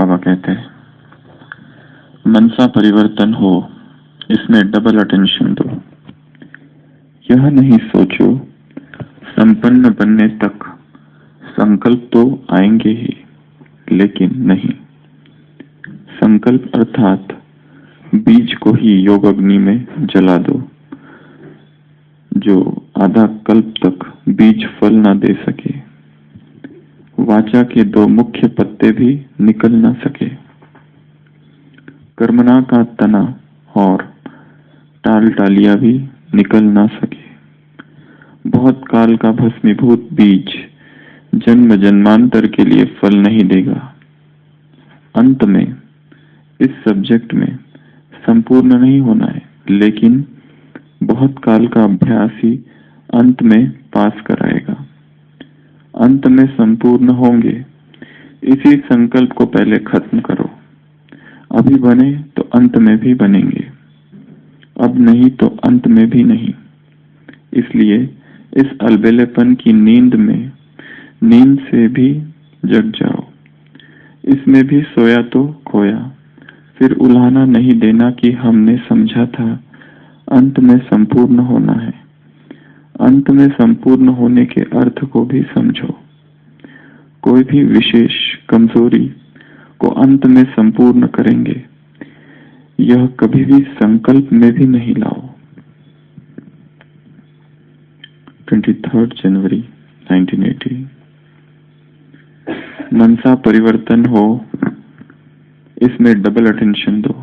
बाबा कहते हैं, मनसा परिवर्तन हो, इसमें डबल अटेंशन दो। यह नहीं सोचो संपन्न बनने तक संकल्प तो आएंगे ही, लेकिन नहीं। संकल्प अर्थात बीज को ही योग अग्नि में जला दो, जो आधा कल्प तक बीज फल ना दे सके, वाचा के दो मुख्य पत्ते भी निकल ना सके, कर्मणा का तना और टाल टालिया भी निकल ना सके, बहुत काल का भस्मीभूत बीज जन्म जन्मांतर के लिए फल नहीं देगा। अंत में इस सब्जेक्ट में संपूर्ण नहीं होना है, लेकिन बहुत काल का अभ्यास ही अंत में पास कराएगा। अंत में संपूर्ण होंगे, इसी संकल्प को पहले खत्म करो। अभी बने तो अंत में भी बनेंगे, अब नहीं तो अंत में भी नहीं। इसलिए इस अलबेलेपन की नींद से भी जग जाओ। इसमें भी सोया तो खोया, फिर उल्हाना नहीं देना कि हमने समझा था अंत में संपूर्ण होना है। अंत में संपूर्ण होने के अर्थ को भी समझो। कोई भी विशेष कमजोरी को अंत में संपूर्ण करेंगे, यह कभी भी संकल्प में भी नहीं लाओ। 23 जनवरी 1980। मनसा परिवर्तन हो, इसमें डबल अटेंशन दो।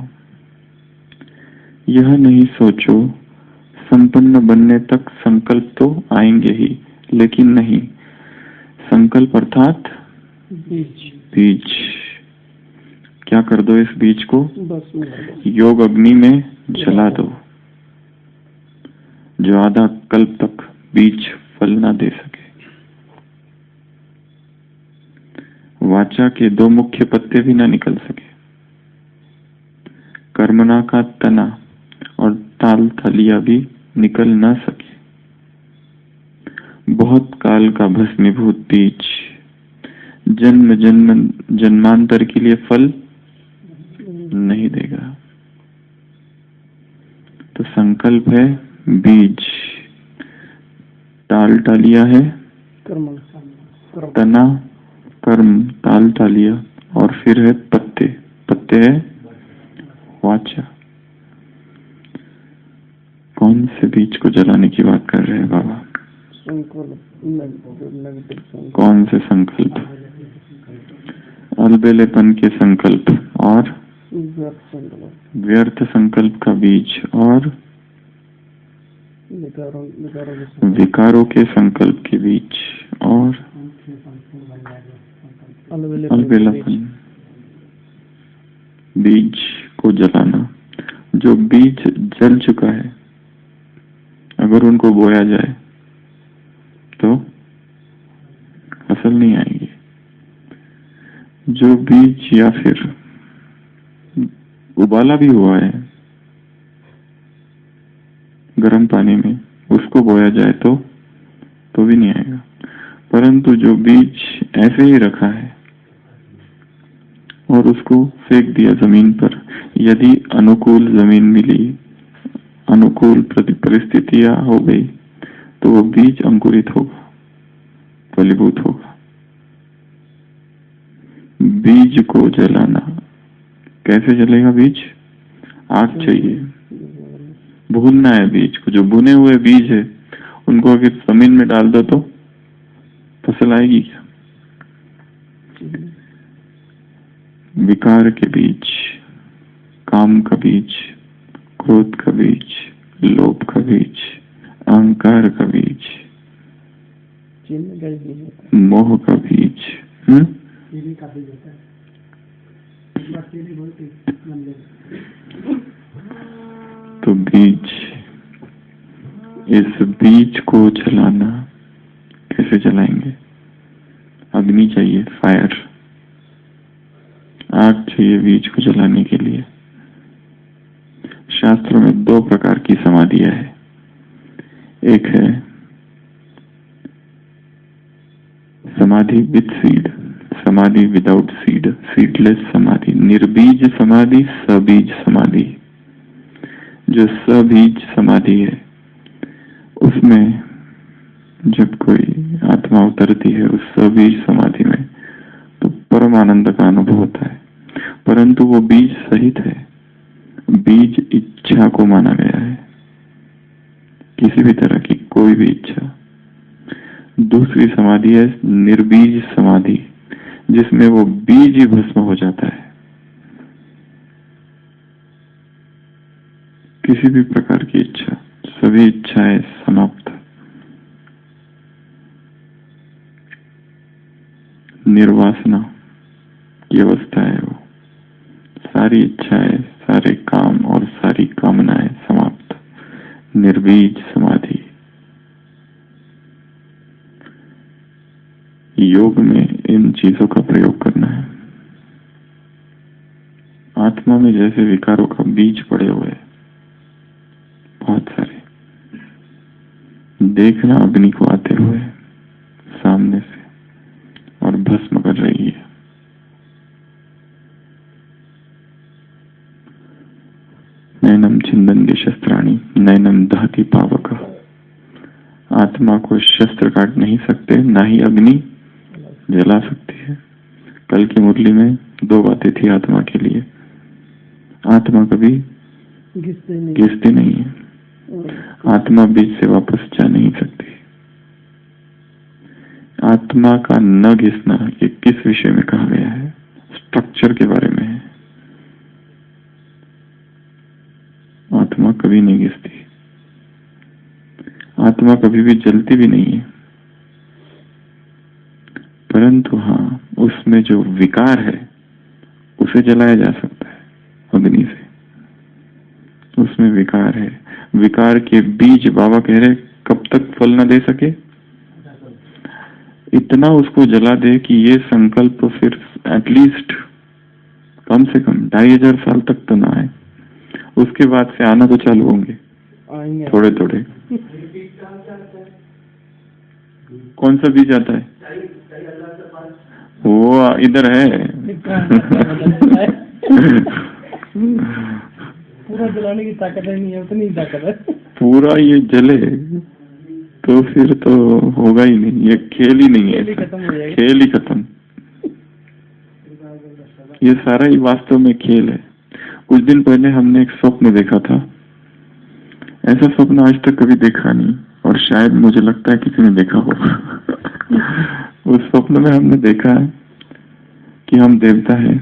यह नहीं सोचो संपन्न बनने तक संकल्प तो आएंगे ही, लेकिन नहीं। संकल्प अर्थात बीज। क्या कर दो इस बीज को? योग अग्नि में जला दो, जो आधा कल्प तक बीज फल ना दे सके। वाचा के दो मुख्य पत्ते भी ना निकल सके, कर्मणा का तना और ताल थलिया भी निकल ना सके, बहुत काल का भस्मीभूत बीज जन्म जन्मांतर के लिए फल नहीं देगा। तो संकल्प है बीज, टाल टालिया है तना, कर्म ताल तालिया, और फिर है पत्ते। पत्ते है वाचा। कौन से बीज को जलाने की बात कर रहे हैं बाबा? कौन से संकल्प? अलबेलेपन के संकल्प और व्यर्थ संकल्प का बीज, और विकारों के संकल्प के बीज, और अलबेलापन बीज को जलाना। जो बीज जल चुका है, अगर उनको बोया जाए तो फसल नहीं आएगी। जो बीज या फिर उबाला भी हुआ है गर्म पानी में, उसको बोया जाए तो भी नहीं आएगा। परंतु जो बीज ऐसे ही रखा है और उसको फेंक दिया जमीन पर, यदि अनुकूल जमीन मिली, अनुकूल परिस्थितियां हो गई, तो वो बीज अंकुरित होगा, फलीभूत होगा। बीज को जलाना, कैसे जलेगा बीज? आग चाहिए, भूनना है बीज को। जो भुने हुए बीज है उनको अगर जमीन में डाल दो तो फसल आएगी क्या? विकार के बीज, काम का बीज, क्रोध का बीज, लोभ का बीज, अहंकार का बीज, मोह का बीज, तो बीज, इस बीज को जलाना कैसे जलाएंगे? अग्नि चाहिए, फायर, आग चाहिए बीज को जलाने के लिए। शास्त्रों में दो प्रकार की समाधियां है। एक है समाधि विद सीड, समाधि विदाउट सीड, सीडलेस समाधि, निर्बीज समाधि, सबीज समाधि। जो सबीज समाधि है उसमें जब कोई आत्मा उतरती है उस सबीज समाधि में तो परम आनंद का अनुभव होता है, परंतु वो बीज सहित है। बीज इच्छा को माना गया है, किसी भी तरह की कोई भी इच्छा। दूसरी समाधि है निर्बीज समाधि, जिसमें वो बीज ही भस्म हो जाता है, किसी भी प्रकार की इच्छा, सभी इच्छाएं समाप्त। निर्वासना की अवस्था है वो, सारी इच्छाएं, सारे काम और सारी कामनाएं समाप्त। निर्बीज समाधि। योग में इन चीजों का प्रयोग करना है। आत्मा में जैसे विकारों का बीज पड़े हुए हैं बहुत सारे, देखना अग्नि को आते हुए सामने से और भस्म कर रही है। नैनम छिंदन्ति शस्त्राणि नैनम दहति पावक। आत्मा को शस्त्र काट नहीं सकते, ना ही अग्नि जला सकती है। कल की मुरली में 2 बातें थी आत्मा के लिए। आत्मा कभी घिसती नहीं है, आत्मा बीच से वापस जा नहीं सकती। आत्मा का न घिसना ये किस विषय में कहा गया है? स्ट्रक्चर के बारे में है। आत्मा कभी नहीं घिसती, आत्मा कभी भी जलती भी नहीं है, परंतु हाँ, उसमें जो विकार है उसे जलाया जा सकता है अग्नि से। उसमें विकार है, विकार के बीज बाबा कह रहे कब तक फल न दे सके, इतना उसको जला दे कि ये संकल्प फिर एटलीस्ट कम से कम 2500 साल तक तो ना आए। उसके बाद से आना तो चालू होंगे थोड़े थोड़े। कौन सा बीज आता है? वो इधर है। पूरा जलाने की ताकत नहीं है, उतनी ताकत है। पूरा ये जले तो फिर तो होगा ही नहीं, ये खेल ही नहीं है, खेल ही खत्म। ये सारा ही वास्तव में खेल है। कुछ दिन पहले हमने एक स्वप्न देखा था, ऐसा स्वप्न आज तक कभी देखा नहीं, और शायद मुझे लगता है किसी ने देखा होगा। उस स्वप्न में हमने देखा है कि हम देवता हैं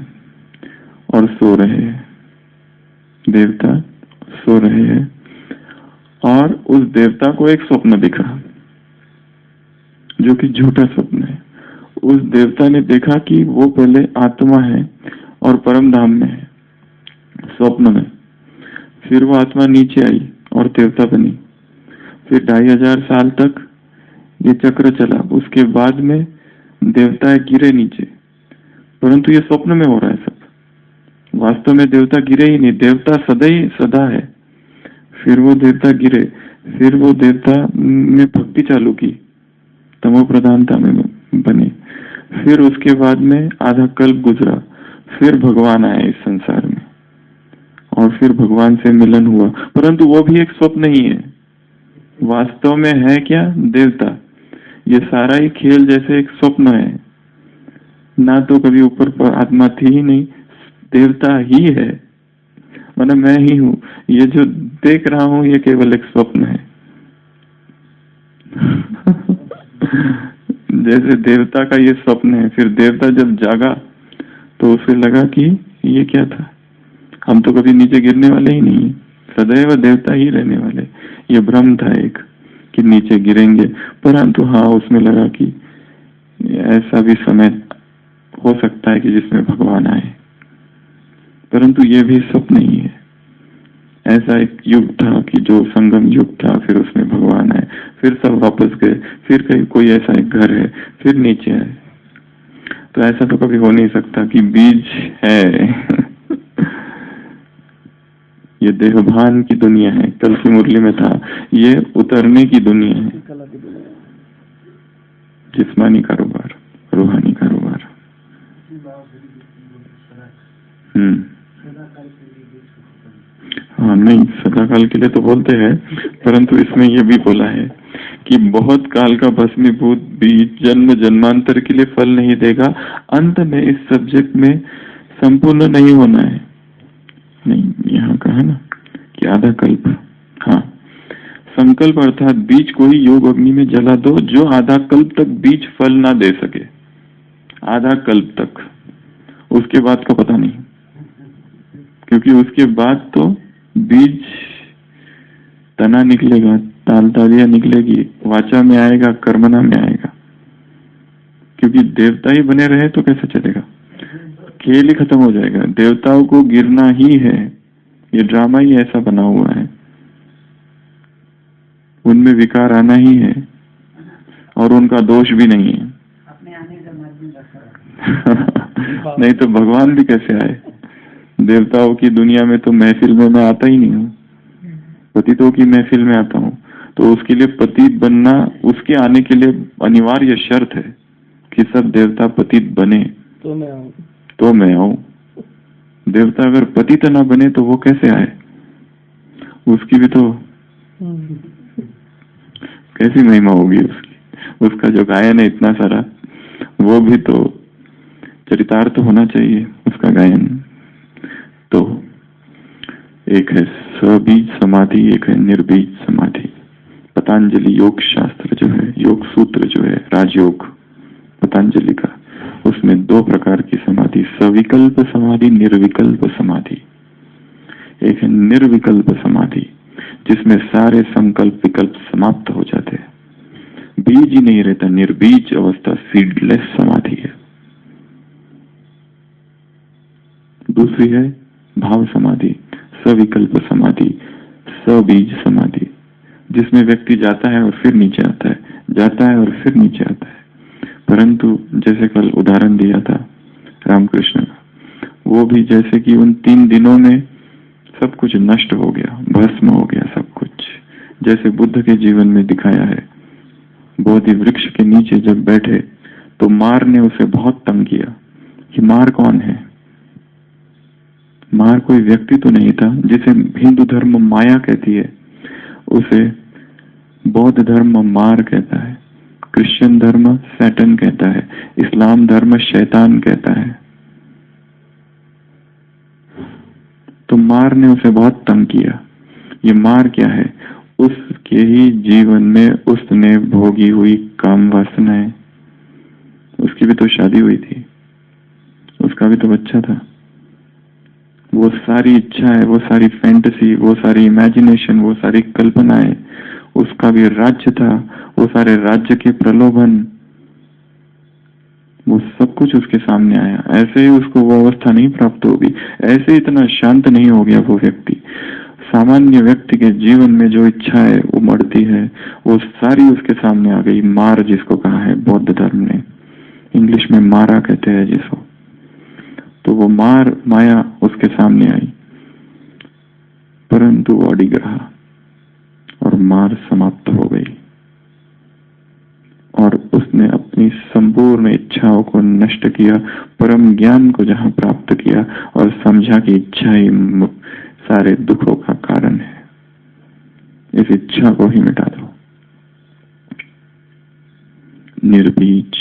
और सो रहे हैं, देवता सो रहे हैं, और उस देवता को एक स्वप्न दिखा जो कि झूठा स्वप्न है। उस देवता ने देखा कि वो पहले आत्मा है और परम धाम में है स्वप्न में, फिर वो आत्मा नीचे आई और देवता बनी, फिर 2500 साल तक ये चक्र चला। उसके बाद में देवता गिरे नीचे, परंतु ये स्वप्न में हो रहा है सब, वास्तव में देवता गिरे ही नहीं, देवता सदा ही सदा है। फिर वो देवता गिरे, फिर वो देवता ने भक्ति चालू की, तमो प्रधानता में बने, फिर उसके बाद में आधा कल्प गुजरा, फिर भगवान आए इस संसार में और फिर भगवान से मिलन हुआ, परंतु वो भी एक स्वप्न ही है। वास्तव में है क्या? देवता। ये सारा ही खेल जैसे एक स्वप्न है, ना तो कभी ऊपर पर आत्मा थी ही नहीं, देवता ही है, मतलब मैं ही हूँ। ये जो देख रहा हूँ ये केवल एक स्वप्न है। जैसे देवता का ये स्वप्न है, फिर देवता जब जागा तो उसे लगा कि ये क्या था, हम तो कभी नीचे गिरने वाले ही नहीं, सदैव देवता ही रहने वाले। ये भ्रम था एक कि नीचे गिरेंगे, परंतु हाँ, उसमें लगा कि ऐसा भी समय हो सकता है कि जिसमें भगवान आए, परंतु ये भी स्वप्न ही है। ऐसा एक युग था कि जो संगम युग था, फिर उसमें भगवान आए, फिर सब वापस गए, फिर कहीं कोई ऐसा एक घर है, फिर नीचे आए। तो ऐसा तो कभी हो नहीं सकता कि बीज है। ये देहभान की दुनिया है, कल की मुरली में था, ये उतरने की दुनिया है, जिस्मानी कारोबार, रूहानी कारोबार। हाँ, नहीं, सदाकाल के लिए तो बोलते हैं, परंतु इसमें यह भी बोला है कि बहुत काल का भस्मीभूत बीज जन्म जन्मांतर के लिए फल नहीं देगा, अंत में इस सब्जेक्ट में संपूर्ण नहीं होना है। नहीं, यहाँ कहा ना कि आधा कल्प। हाँ, संकल्प अर्थात बीज को ही योग अग्नि में जला दो जो आधा कल्प तक बीज फल ना दे सके। आधा कल्प तक, उसके बाद का पता नहीं, क्योंकि उसके बाद तो बीज तना निकलेगा, ताल तालिया निकलेगी, वाचा में आएगा, कर्मना में आएगा। क्योंकि देवता ही बने रहे तो कैसे चलेगा, खेल ही खत्म हो जाएगा। देवताओं को गिरना ही है, ये ड्रामा ही ऐसा बना हुआ है, उनमें विकार आना ही है, और उनका दोष भी नहीं है। अपने आने का मार्ग नहीं तो भगवान भी कैसे आए? देवताओं की दुनिया में तो महफिल में मैं आता ही नहीं हूँ, पतितों की महफिल में आता हूँ। तो उसके लिए पतित बनना, उसके आने के लिए अनिवार्य शर्त है कि सब देवता पतित बने तो मैं आऊँ, तो मैं आऊं। देवता अगर पतित ना बने तो वो कैसे आए? उसकी भी तो कैसी महिमा होगी उसकी? उसका जो गायन है इतना सारा, वो भी तो चरितार्थ होना चाहिए उसका गायन। तो एक है सबीज समाधि, एक है निर्बीज समाधि। पतंजलि योग शास्त्र जो है, योग सूत्र जो है, राजयोग पतंजलि का, उसमें दो प्रकार की समाधि, सविकल्प समाधि, निर्विकल्प समाधि। एक है निर्विकल्प समाधि जिसमें सारे संकल्प विकल्प समाप्त हो जाते हैं, बीज ही नहीं रहता, निर्बीज अवस्था, सीडलेस समाधि है। दूसरी है भाव समाधि, सविकल्प समाधि, सबीज समाधि, जिसमें व्यक्ति जाता है और फिर नीचे आता है, जाता है और फिर नीचे आता है। परंतु जैसे कल उदाहरण दिया था रामकृष्ण का, वो भी जैसे कि उन 3 दिनों में सब कुछ नष्ट हो गया, भस्म हो गया सब कुछ, जैसे बुद्ध के जीवन में दिखाया है। बोधि वृक्ष के नीचे जब बैठे तो मार ने उसे बहुत तंग किया कि मार कौन है? मार कोई व्यक्ति तो नहीं था, जिसे हिंदू धर्म माया कहती है उसे बौद्ध धर्म मार कहता है, क्रिश्चियन धर्म सैटन कहता है, इस्लाम धर्म शैतान कहता है। तो मार ने उसे बहुत तंग किया। ये मार क्या है? उसके ही जीवन में उसने भोगी हुई काम वासनाएं। उसकी भी तो शादी हुई थी, उसका भी तो बच्चा था। वो सारी इच्छाएं, वो सारी फैंटेसी, वो सारी इमेजिनेशन, वो सारी कल्पनाएं, उसका भी राज्य था, वो सारे राज्य के प्रलोभन, वो सब कुछ उसके सामने आया। ऐसे ही उसको वो अवस्था नहीं प्राप्त होगी, ऐसे इतना शांत नहीं हो गया वो व्यक्ति। सामान्य व्यक्ति के जीवन में जो इच्छाएं उमड़ती है वो सारी उसके सामने आ गई। मार जिसको कहा है बौद्ध धर्म ने, इंग्लिश में मारा कहते हैं जिसको, तो वो मार माया उसके सामने आई, परंतु वो अडिग रहा और मार समाप्त हो गई और उसने अपनी संपूर्ण इच्छाओं को नष्ट किया, परम ज्ञान को जहां प्राप्त किया और समझा कि इच्छा ही सारे दुखों का कारण है, इस इच्छा को ही मिटा दो। निर्बीज,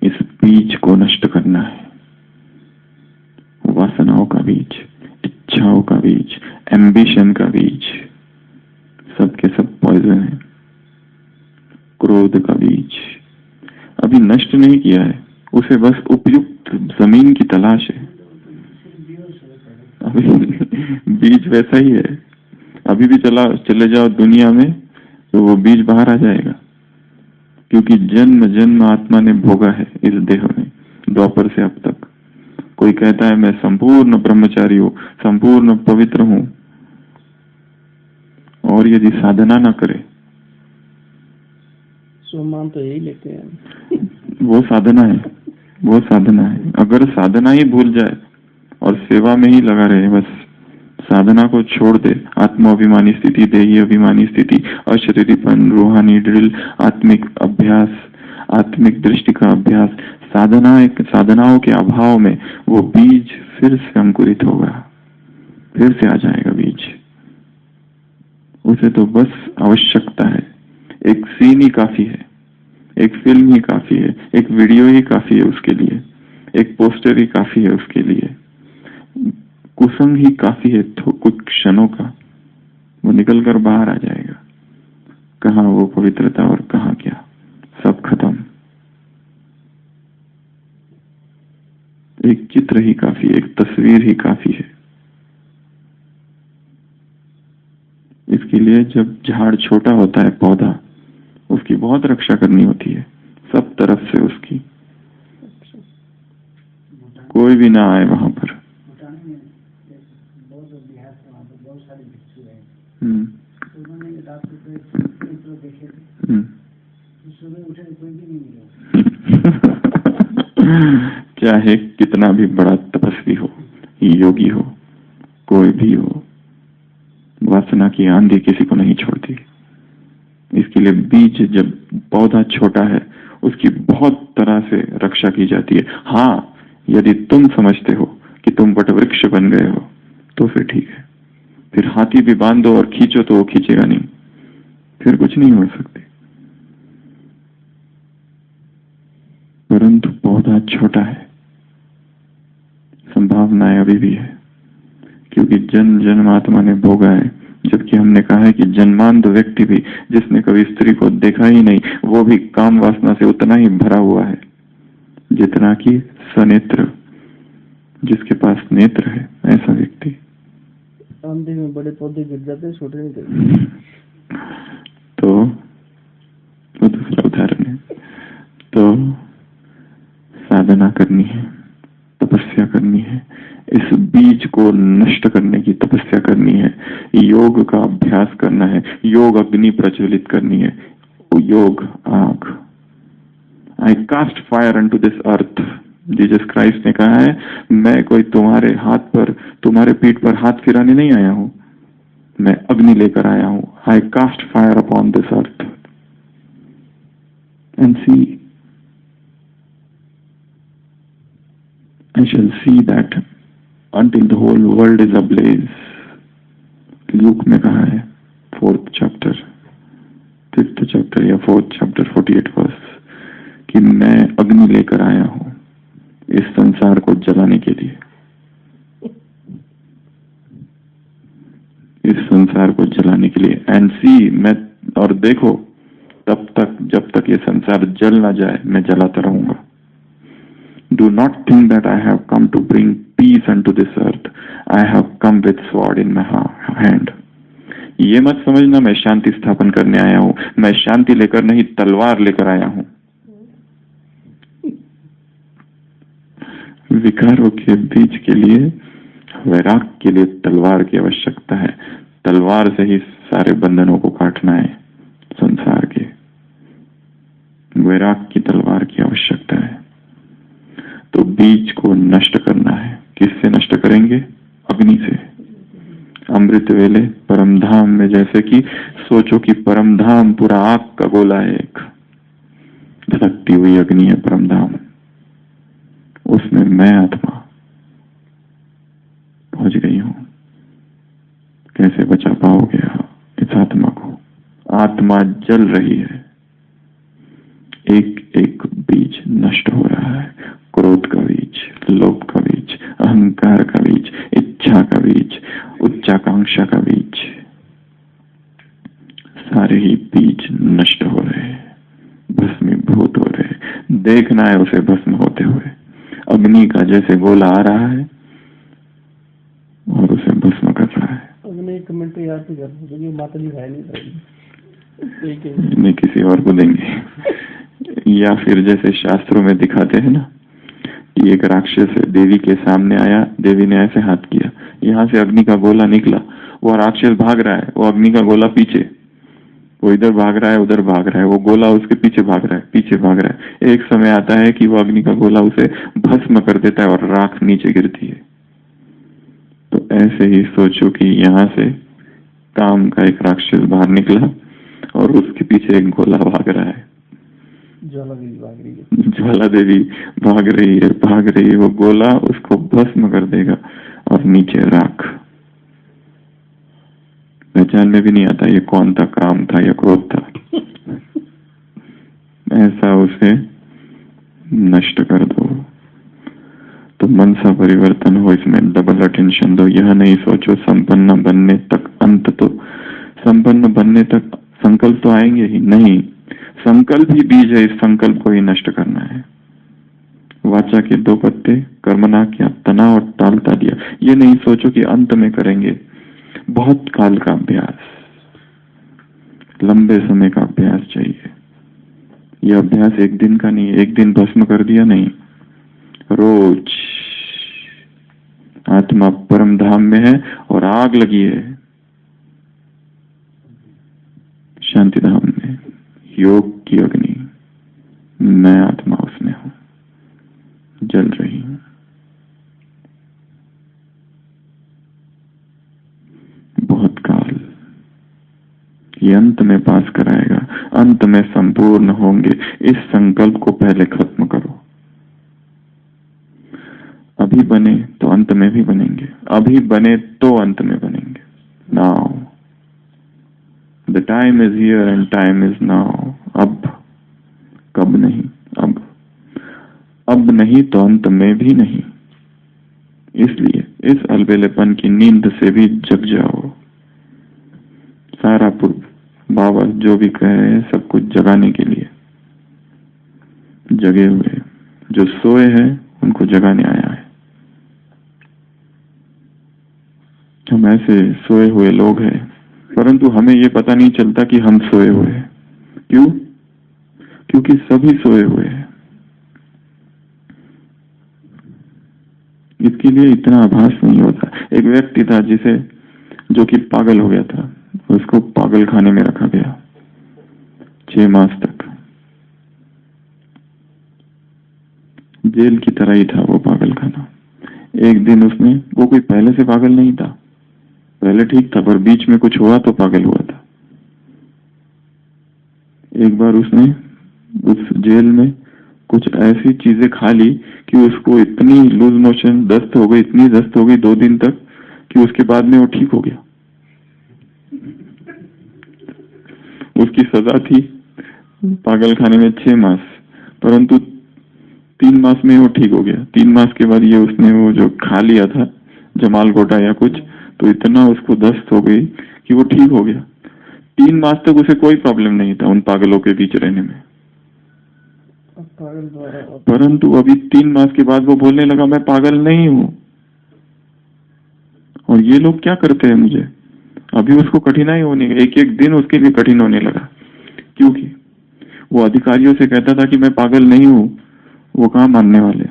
इस बीज को नष्ट करना है। वासनाओं का बीज, इच्छाओं का बीज, एम्बिशन का बीज, सबके सब पॉइजन है। क्रोध का बीज अभी नष्ट नहीं किया है, उसे बस उपयुक्त जमीन की तलाश है। अभी बीज वैसा ही है, अभी भी चले जाओ दुनिया में तो वो बीज बाहर आ जाएगा, क्योंकि जन्म जन्म आत्मा ने भोगा है इस देह में, द्वापर से अब तक। कोई कहता है मैं संपूर्ण ब्रह्मचारी हूं, संपूर्ण पवित्र हूं, और यदि साधना ना करे, सम्मान तो यही लेते हैं, वो साधना है, वो साधना है। अगर साधना ही भूल जाए और सेवा में ही लगा रहे, बस साधना को छोड़ दे, आत्माभिमानी स्थिति, देही अभिमानी स्थिति, अशरीरीपन, रूहानी ड्रिल, आत्मिक अभ्यास, आत्मिक दृष्टि का अभ्यास, साधनाओं के अभाव में वो बीज फिर से अंकुरित होगा, फिर से आ जाएगा बीज। उसे तो बस आवश्यकता है, एक सीन ही काफी है, एक फिल्म ही काफी है, एक वीडियो ही काफी है उसके लिए, एक पोस्टर ही काफी है उसके लिए, कुसंग ही काफी है तो कुछ क्षणों का, वो निकल कर बाहर आ जाएगा। कहाँ वो पवित्रता और कहाँ क्या, सब खत्म। एक चित्र ही काफी, एक तस्वीर ही काफी है। इसके लिए जब झाड़ छोटा होता है, पौधा, उसकी बहुत रक्षा करनी होती है सब तरफ से उसकी, कोई भी ना आए वहां पर। चाहे कितना भी बड़ा तपस्वी हो, योगी हो, कोई भी हो, वासना की आंधी किसी को नहीं छोड़ती। इसके लिए बीज, जब पौधा छोटा है, उसकी बहुत तरह से रक्षा की जाती है। हाँ, यदि तुम समझते हो कि तुम वटवृक्ष बन गए हो तो फिर ठीक है, फिर हाथी भी बांध दो और खींचो तो वो खींचेगा नहीं, फिर कुछ नहीं हो सकते। परंतु पौधा छोटा है, संभावनाएं अभी भी है, क्योंकि जन्म जन्मात्मा ने भोगा है। जबकि हमने कहा है कि जन्मांध व्यक्ति भी, जिसने कभी स्त्री को देखा ही नहीं, वो भी काम वासना से उतना ही भरा हुआ है जितना कि सनेत्र, जिसके पास नेत्र है, ऐसा व्यक्ति। आंधी में बड़े पौधे गिर जाते, छोटे नहीं गिरते। तो वो दूसरा उदाहरण है। तो साधना करनी है, तपस्या करनी है, इस बीज को नष्ट करने की तपस्या करनी है, योग का अभ्यास करना है, योग अग्नि प्रज्वलित करनी है, योग आग। I cast fire unto this earth. Jesus Christ ने कहा है, मैं कोई तुम्हारे हाथ पर, तुम्हारे पीठ पर हाथ फिराने नहीं आया हूं, मैं अग्नि लेकर आया हूं। I cast fire upon this earth and see, I shall see that until the whole world is ablaze. Luke में कहा है 4th chapter, 5th chapter या 4th chapter 48 verse, कि मैं अग्नि लेकर आया हूं इस संसार को जलाने के लिए, इस संसार को जलाने के लिए। एंड सी, मैं, और देखो, तब तक जब तक ये संसार जल ना जाए मैं जलाता रहूंगा। Do not think that I have come to bring peace unto this earth. I have come with sword in my hand. ये मत समझना मैं शांति स्थापन करने आया हूं, मैं शांति लेकर नहीं, तलवार लेकर आया हूं। विकारों के बीज के लिए, वैराग के लिए तलवार की आवश्यकता है। तलवार से ही सारे बंधनों को काटना है संसार के, वैराग की तलवार की आवश्यकता है। तो बीज को नष्ट करना है। किससे नष्ट करेंगे? अग्नि से। अमृत वेले परम धाम में, जैसे कि सोचो कि परम धाम पूरा आग का गोला है, एक धधकती हुई अग्नि है परम धाम, उसमें मैं आत्मा पहुंच गई हूं। कैसे बचा पाओगे इस आत्मा को? आत्मा जल रही है, एक एक बीज नष्ट हो रहा है। क्रोध का बीज, लोभ का बीज, अहंकार का बीज, इच्छा का बीज, उच्चाकांक्षा का बीज, सारे ही बीज नष्ट हो रहे हैं, भस्मीभूत हो रहे हैं। देखना है उसे भस्म होते हुए। अग्नि का जैसे गोला आ रहा है और उसे भस्म कर रहा है। अग्नि कमेंट पे याद कर, क्योंकि माता जी भाई नहीं, किसी और को देंगे। या फिर जैसे शास्त्रों में दिखाते हैं ना, कि एक राक्षस देवी के सामने आया, देवी ने ऐसे हाथ किया, यहाँ से अग्नि का गोला निकला, वो राक्षस भाग रहा है, वो अग्नि का गोला पीछे, वो इधर भाग रहा है, उधर भाग रहा है, वो गोला उसके पीछे भाग रहा है, पीछे भाग रहा है। एक समय आता है कि वो अग्नि का गोला उसे भस्म कर देता है और राख नीचे गिरती है। तो ऐसे ही सोचो कि यहाँ से काम का एक राक्षस बाहर निकला और उसके पीछे एक गोला भाग रहा है। ज्वाला देवी भाग रही है, ज्वाला देवी भाग रही है, भाग रही है। वो गोला उसको भस्म कर देगा और नीचे राख। पहचान में भी नहीं आता ये कौन था, काम था या क्रोध था। ऐसा उसे नष्ट कर दो। तो मनसा परिवर्तन हो, इसमें डबल अटेंशन दो। यह नहीं सोचो संपन्न बनने तक, अंत तो संपन्न बनने तक संकल्प तो आएंगे ही नहीं, संकल्प ही बीज है, इस संकल्प को ही नष्ट करना है। वाचा के 2 पत्ते, कर्मना क्या तना और टालता दिया। ये नहीं सोचो कि अंत में करेंगे, बहुत काल का अभ्यास, लंबे समय का अभ्यास चाहिए। यह अभ्यास एक दिन का नहीं, एक दिन भस्म कर दिया नहीं, रोज। आत्मा परम धाम में है और आग लगी है शांति धाम में, योग की अग्नि, मैं आत्मा उसमें हूं, जल रही हूं। बहुत काल ये अंत में पास कराएगा, अंत में संपूर्ण होंगे। इस संकल्प को पहले खत्म करो। अभी बने तो अंत में भी बनेंगे, अभी बने तो अंत में बनेंगे। Now the time is here and time is now. अब, कब नहीं, अब नहीं तो अंत में भी नहीं। इसलिए इस अलबेलेपन की नींद से भी जग जाओ। सारा बाबा जो भी कहे सब कुछ जगाने के लिए जगे हुए, जो सोए हैं उनको जगाने आया है। हम ऐसे सोए हुए लोग हैं, परंतु हमें ये पता नहीं चलता कि हम सोए हुए हैं। क्यों? क्योंकि सभी सोए हुए हैं। इसके लिए इतना आभास नहीं होता। एक व्यक्ति था जो कि पागल हो गया था, उसको पागल खाने में रखा गया 6 मास तक। जेल की तरह ही था वो पागल खाना। एक दिन वो कोई पहले से पागल नहीं था, पहले ठीक था, पर बीच में कुछ हुआ तो पागल हुआ था। एक बार उसने उस जेल में कुछ ऐसी चीजें खा ली कि उसको इतनी लूज मोशन, दस्त हो गई, इतनी दस्त हो गई 2 दिन तक, कि उसके बाद में वो ठीक हो गया। उसकी सजा थी पागल खाने में 6 मास, परंतु 3 मास में वो ठीक हो गया। 3 मास के बाद ये उसने वो जो खा लिया था जमाल गोटा या कुछ, तो इतना उसको दस्त हो गई कि वो ठीक हो गया। 3 मास तक उसे कोई प्रॉब्लम नहीं था उन पागलों के बीच रहने में, परंतु अभी 3 मास के बाद वो बोलने लगा मैं पागल नहीं हूं, और ये लोग क्या करते हैं मुझे। अभी उसको कठिनाई होने, एक दिन उसके लिए कठिन होने लगा, क्योंकि वो अधिकारियों से कहता था कि मैं पागल नहीं हूं। वो कहाँ मानने वाले,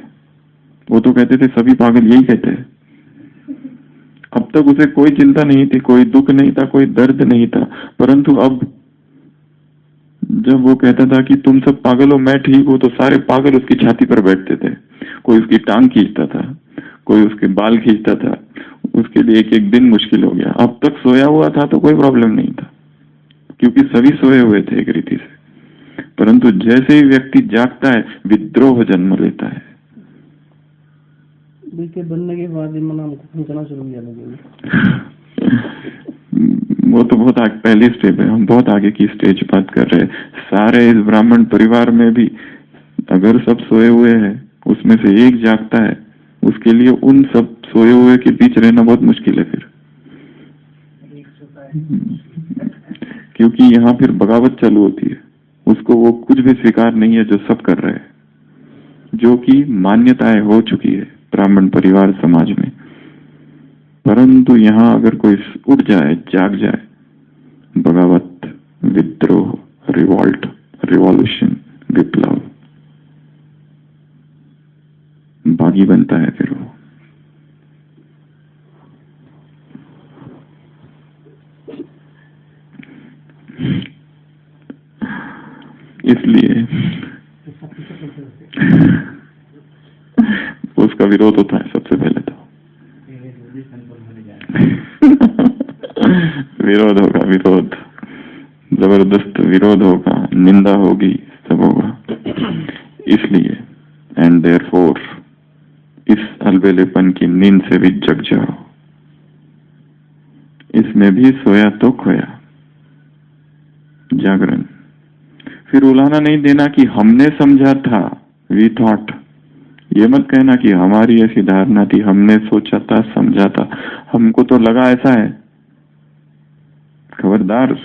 वो तो कहते थे सभी पागल यही कहते हैं। अब तक उसे कोई चिंता नहीं थी, कोई दुख नहीं था, कोई दर्द नहीं था, परंतु अब जब वो कहता था कि तुम सब पागल हो मैं ठीक हूं, तो सारे पागल उसकी छाती पर बैठते थे। कोई उसकी टांग खींचता था, कोई उसके बाल खींचता था। उसके लिए एक दिन मुश्किल हो गया। अब तक सोया हुआ था तो कोई प्रॉब्लम नहीं था, क्योंकि सभी सोए हुए थे एक रीति से, परंतु जैसे ही व्यक्ति जागता है विद्रोह जन्म लेता है। बनने के बाद हमको खींचना शुरू किया लगेगा। वो तो बहुत पहली स्टेप है, हम बहुत आगे की स्टेज बात कर रहे हैं। सारे इस ब्राह्मण परिवार में भी अगर सब सोए हुए हैं, उसमें से एक जागता है, उसके लिए उन सब सोए हुए के बीच रहना बहुत मुश्किल है फिर, क्योंकि यहाँ फिर बगावत चालू होती है। उसको वो कुछ भी स्वीकार नहीं है जो सब कर रहे हैं, जो कि मान्यताएं हो चुकी है ब्राह्मण परिवार समाज में। परंतु यहाँ अगर कोई उठ जाए, जाग जाए, बगावत, विद्रोह, रिवॉल्ट, रिवॉल्यूशन, विप्लव, बागी बनता है फिर वो। इसलिए उसका विरोध होता है सबसे पहले तो। विरोध होगा, विरोध, जबरदस्त विरोध होगा, निंदा होगी, सब होगा। इसलिए एंड देयरफॉर इस अलबेलेपन की नींद से भी जग जाओ। इसमें भी सोया तो खोया, जागरण। फिर उलाना नहीं देना कि हमने समझा था, वी थॉट। ये मत कहना कि हमारी ऐसी धारणा थी, हमने सोचा था, समझा था, हमको तो लगा ऐसा है। खबरदार,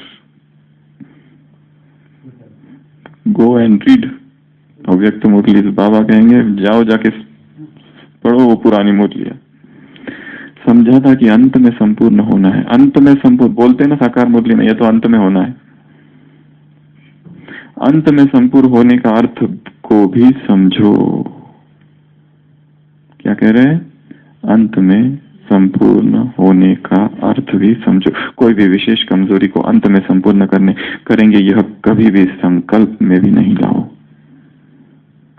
गो एंड रीड अव्यक्त मुरली। बाबा कहेंगे जाओ जाके पढ़ो वो पुरानी मुरलियां। समझा था कि अंत में संपूर्ण होना है। अंत में संपूर्ण बोलते हैं ना साकार मुरली में, यह तो अंत में होना है। अंत में संपूर्ण होने का अर्थ को भी समझो। क्या कह रहे हैं? अंत में संपूर्ण होने का अर्थ भी समझो। कोई भी विशेष कमजोरी को अंत में संपूर्ण करेंगे, यह कभी भी संकल्प में भी नहीं लाओ।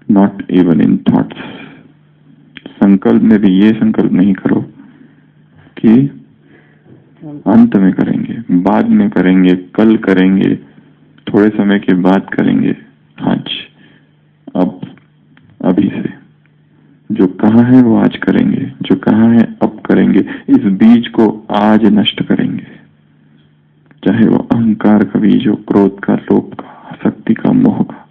Not even in thoughts. संकल्प में भी ये संकल्प नहीं करो कि अंत में करेंगे, बाद में करेंगे, कल करेंगे, थोड़े समय के बाद करेंगे। आज, अब, अभी से जो कहा है वो आज करेंगे, जो कहा है अब करेंगे। इस बीज को आज नष्ट करेंगे, चाहे वो अहंकार का बीज हो, क्रोध का, लोभ का, आसक्ति का, मोह का,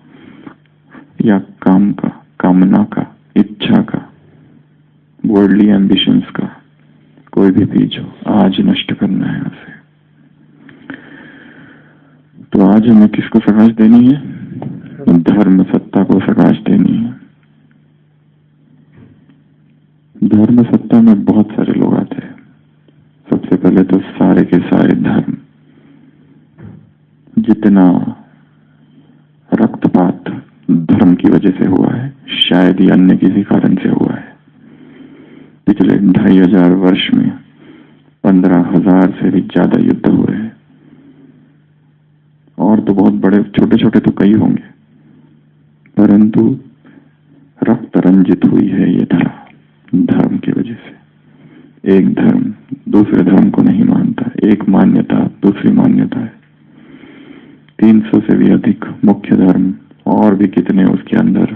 या काम का, कामना का, इच्छा का, वर्ल्डली एम्बिशंस का, कोई भी बीज हो, आज नष्ट करना है उसे। तो आज हमें किसको प्रकाश देनी है? धर्म सत्ता को प्रकाश देनी है। धर्म सत्ता में बहुत सारे लोग आते हैं। सबसे पहले तो सारे के सारे धर्म, जितना रक्तपात धर्म की वजह से हुआ है, शायद ही अन्य किसी कारण से हुआ है। पिछले 2500 वर्ष में 15,000 से भी ज्यादा युद्ध हुए हैं, और तो बहुत बड़े, छोटे छोटे तो कई होंगे, परंतु रक्त रंजित हुई है ये धरा धर्म की वजह से। एक धर्म दूसरे धर्म को नहीं मानता, एक मान्यता दूसरी मान्यता है। 300 से भी अधिक मुख्य धर्म, और भी कितने उसके अंदर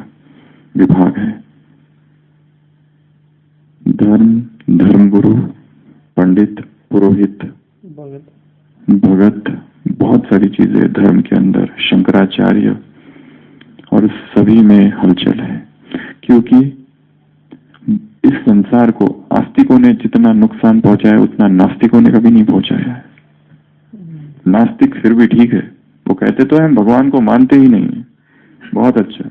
विभाग है। धर्म, धर्मगुरु, पंडित, पुरोहित, भगत, बहुत सारी चीजें धर्म के अंदर, शंकराचार्य, और सभी में हलचल है। क्योंकि इस संसार को आस्तिकों ने जितना नुकसान पहुंचाया उतना नास्तिकों ने कभी नहीं पहुंचाया है। नास्तिक फिर भी ठीक है, वो कहते तो हम भगवान को मानते ही नहीं है, बहुत अच्छा,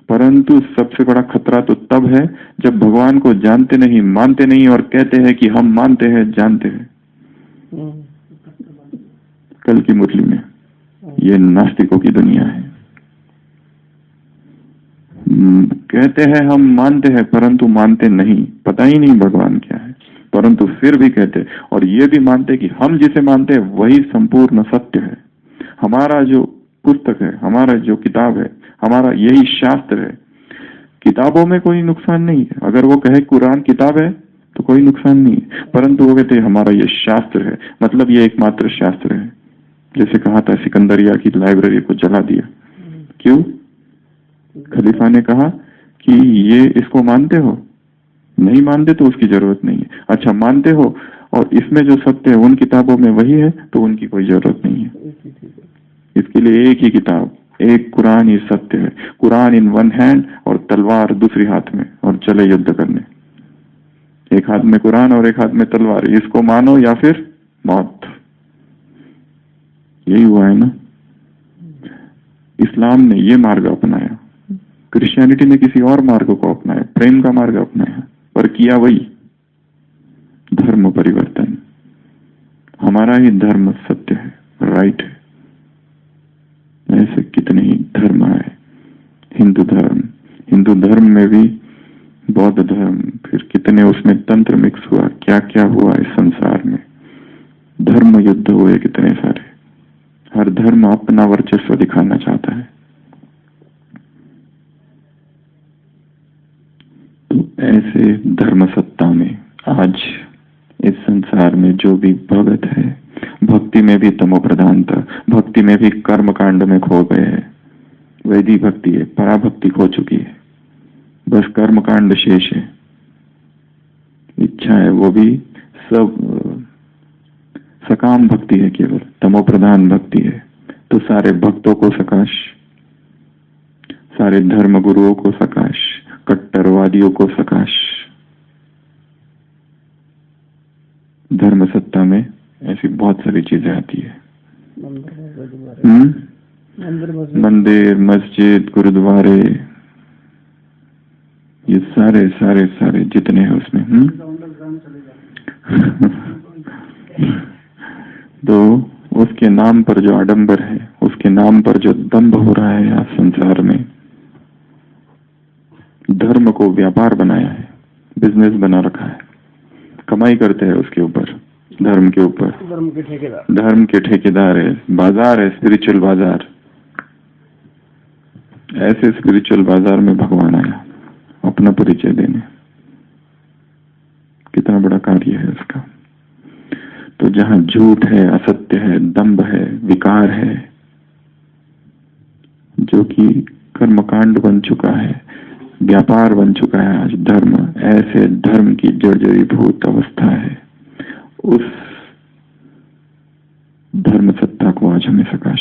परंतु सबसे बड़ा खतरा तो तब है जब भगवान को जानते नहीं, मानते नहीं, और कहते हैं कि हम मानते हैं, जानते हैं। कल की मुरली में ये नास्तिकों की दुनिया है। कहते हैं हम मानते हैं, परंतु मानते नहीं, पता ही नहीं भगवान क्या है, परंतु फिर भी कहते, और ये भी मानते कि हम जिसे मानते हैं वही संपूर्ण सत्य है। हमारा जो पुस्तक है, हमारा जो किताब है, हमारा यही शास्त्र है। किताबों में कोई नुकसान नहीं है। अगर वो कहे कुरान किताब है तो कोई नुकसान नहीं है, परंतु वो कहते हमारा ये शास्त्र है, मतलब ये एकमात्र शास्त्र है। जैसे कहा था सिकंदरिया की लाइब्रेरी को जला दिया, क्यों? खलीफा ने कहा कि ये इसको मानते हो? नहीं मानते तो उसकी जरूरत नहीं है। अच्छा मानते हो और इसमें जो सत्य है उन किताबों में वही है तो उनकी कोई जरूरत नहीं है। इसके लिए एक ही किताब, एक कुरान ही सत्य है। कुरान इन वन हैंड और तलवार दूसरी हाथ में, और चले युद्ध करने। एक हाथ में कुरान और एक हाथ में तलवार, इसको मानो या फिर मौत। यही हुआ है ना। इस्लाम ने ये मार्ग अपनाया, क्रिश्चियनिटी ने किसी और मार्ग को अपनाया, प्रेम का मार्ग अपनाया, पर किया वही धर्म परिवर्तन। हमारा ही धर्म सत्य है, राइट है। ऐसे कितने ही धर्म आए। हिंदू धर्म में भी बौद्ध धर्म, फिर कितने उसमें तंत्र मिक्स हुआ, क्या क्या हुआ इस संसार में। धर्म युद्ध हुए कितने सारे। हर धर्म अपना वर्चस्व दिखाना चाहता है। तो ऐसे धर्म सत्ता में आज इस संसार में जो भी भगत है, भक्ति में भी तमो प्रधानता, भक्ति में भी कर्म कांड में खो गए हैं। वैदिक भक्ति है, पराभक्ति खो चुकी है, बस कर्मकांड शेष है। इच्छा है वो भी सब सकाम भक्ति है, केवल तमोप्रधान भक्ति है। तो सारे भक्तों को सकाश, सारे धर्म गुरुओं को सकाश, कट्टरवादियों को सकाश। धर्म सत्ता में ऐसी बहुत सारी चीजें आती है। मंदिर, मस्जिद, गुरुद्वारे, ये सारे सारे सारे जितने हैं उसमें तो उसके नाम पर जो आडंबर है, उसके नाम पर जो दंभ हो रहा है आज संसार में, धर्म को व्यापार बनाया है, बिजनेस बना रखा है, कमाई करते हैं उसके ऊपर, धर्म के ऊपर। धर्म के ठेकेदार है, बाजार है, स्पिरिचुअल बाजार। ऐसे स्पिरिचुअल बाजार में भगवान आया अपना परिचय देने। कितना बड़ा कार्य है उसका। तो जहां झूठ है, असत्य है, दंभ है, विकार है, जो कि कर्मकांड बन चुका है, व्यापार बन चुका है आज धर्म, ऐसे धर्म की जर्जरीभूत अवस्था है, उस धर्म सत्ता को आज हमें सकाश